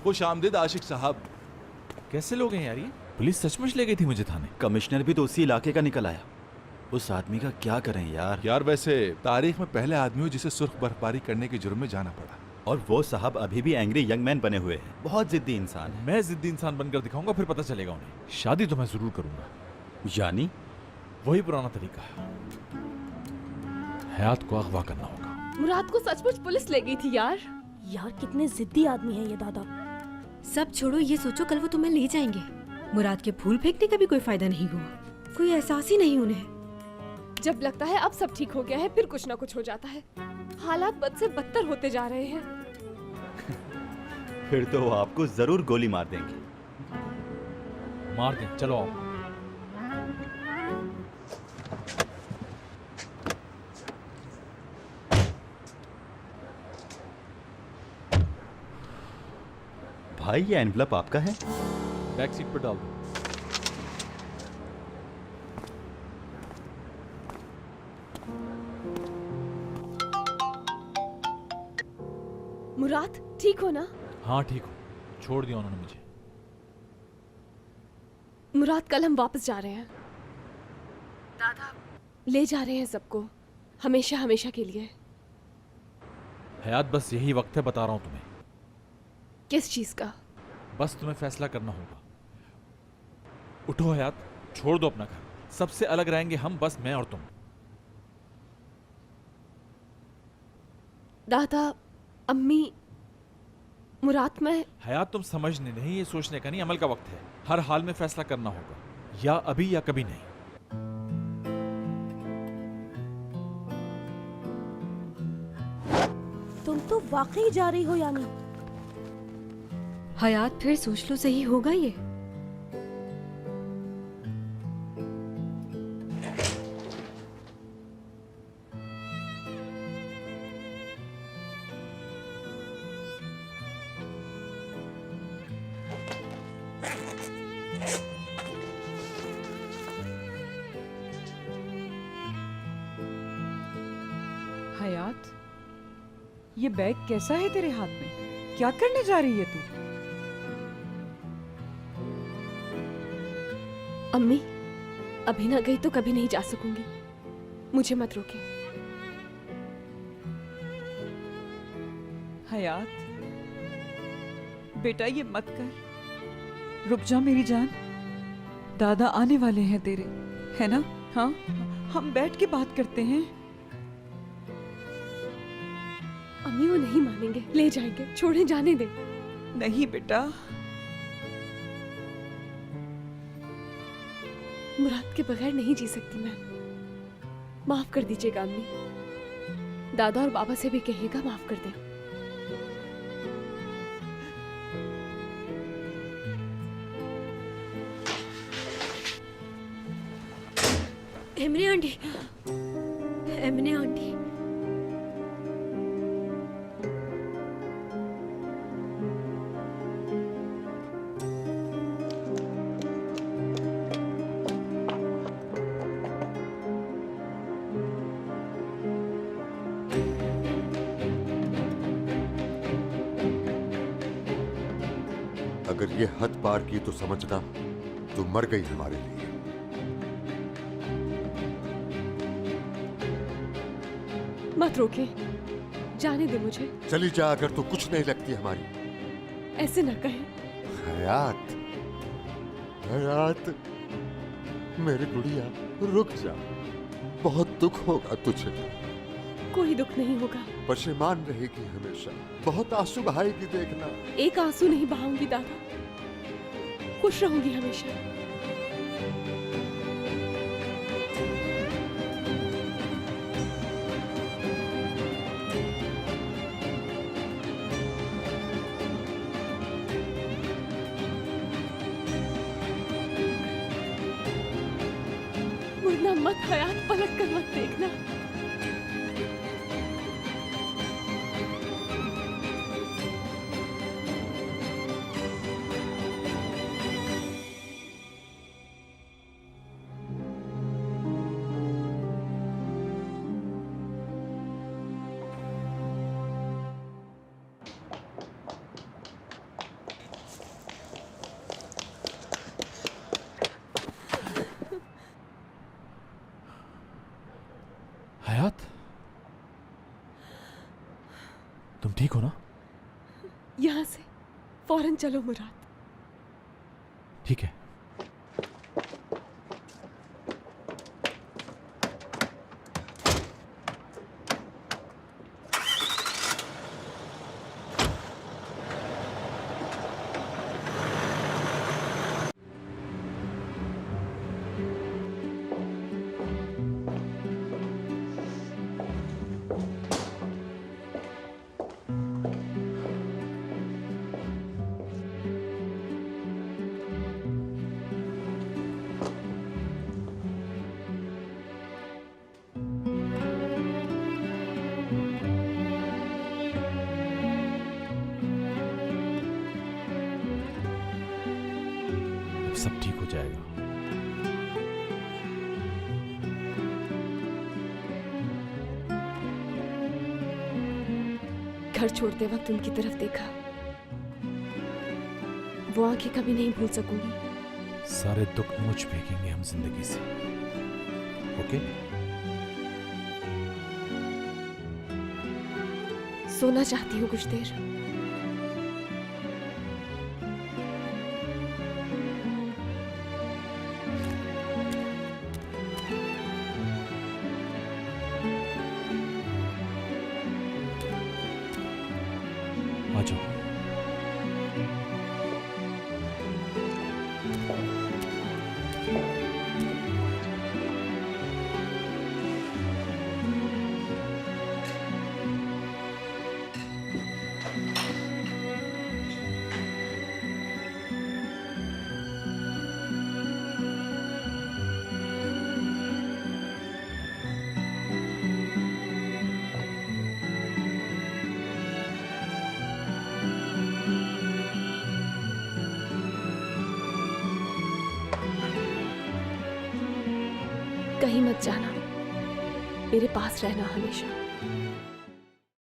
खुश आमदीद आशिक साहब। कैसे लोग हैं यार ये? पुलिस सचमुच ले गई थी मुझे थाने। कमिश्नर भी तो उसी इलाके का निकल आया। उस आदमी का क्या करें यार। यार वैसे तारीख में पहले आदमी हो जिसे सुर्ख बर्फबारी करने के जुर्म में जाना पड़ा। और वो साहब अभी भी एंग्री यंग मैन बने हुए हैं। बहुत जिद्दी इंसान है। मैं जिद्दी इंसान बनकर दिखाऊंगा, फिर पता चलेगा उन्हें। शादी तो मैं जरूर करूंगा। यानी वही पुराना तरीका है, हयात को अगवा करना होगा। मुराद को सचमुच पुलिस ले गई थी यार। यार कितने जिद्दी आदमी है ये दादा। सब छोड़ो, ये सोचो कल वो तुम्हें ले जाएंगे। मुराद के फूल फेंकने का भी कोई फायदा नहीं हुआ, कोई एहसास ही नहीं उन्हें। जब लगता है अब सब ठीक हो गया है, फिर कुछ ना कुछ हो जाता है। हालात बद से बदतर होते जा रहे हैं। फिर तो वो आपको जरूर गोली मार देंगे। मार दें, चलो आओ। भाई ये एनवलप आपका है? बैक सीट पर डाल दो। मुराद ठीक हो ना? हाँ ठीक हो, छोड़ दिया उन्होंने मुझे। मुराद कल हम वापस जा रहे हैं। दादा ले जा रहे हैं सबको, हमेशा हमेशा के लिए। हयात बस यही वक्त है, बता रहा हूं तुम्हें। किस चीज का? बस तुम्हें फैसला करना होगा। उठो हयात, छोड़ दो अपना घर। सबसे अलग रहेंगे हम, बस मैं और तुम। दादा, अम्मी, मुराद, मैं। हयात तुम समझने नहीं, ये सोचने का नहीं, अमल का वक्त है। हर हाल में फैसला करना होगा, या अभी या कभी नहीं। तुम तो वाकई जा रही हो यानी? हयात फिर सोच लो, सही होगा ये? हयात, ये बैग कैसा है तेरे हाथ में? क्या करने जा रही है तू? अम्मी, अभी ना गई तो कभी नहीं जा सकूंगी। मुझे मत रोके। हयात बेटा, ये मत कर। रुक जा मेरी जान। दादा आने वाले हैं तेरे, है ना? हाँ, हम बैठ के बात करते हैं। अम्मी वो नहीं मानेंगे, ले जाएंगे, छोड़े जाने दे। नहीं बेटा। मुराद के बगैर नहीं जी सकती मैं। माफ कर दीजिएगा अम्मी। दादा और बाबा से भी कहिएगा माफ कर दे। एमने आंटी, एमने आंटी। अगर ये हद पार की तो समझना तू मर गई हमारे लिए। मत रोके, जाने दे मुझे। चली जा, अगर तू कुछ नहीं लगती हमारी। ऐसे न कहे। हयात, हयात, मेरी गुड़िया, रुक जा। बहुत दुख होगा तुझे। कोई दुख नहीं होगा। पशेमान रहेगी हमेशा, बहुत आंसू बहाएगी देखना। एक आंसू नहीं बहाऊंगी दादा, खुश रहूंगी हमेशा। मुड़ना मत हयात, पलट कर मत देखना। हयात, तुम ठीक हो ना? यहाँ से फौरन चलो मुराद। ठीक है। सब ठीक हो जाएगा। घर छोड़ते वक्त उनकी तरफ देखा, वो आंखें कभी नहीं भूल सकूंगी। सारे दुख मुझ फेंकेंगे हम जिंदगी से। ओके? सोना चाहती हूँ कुछ देर। आ जाओ। कहीं मत जाना, मेरे पास रहना हमेशा।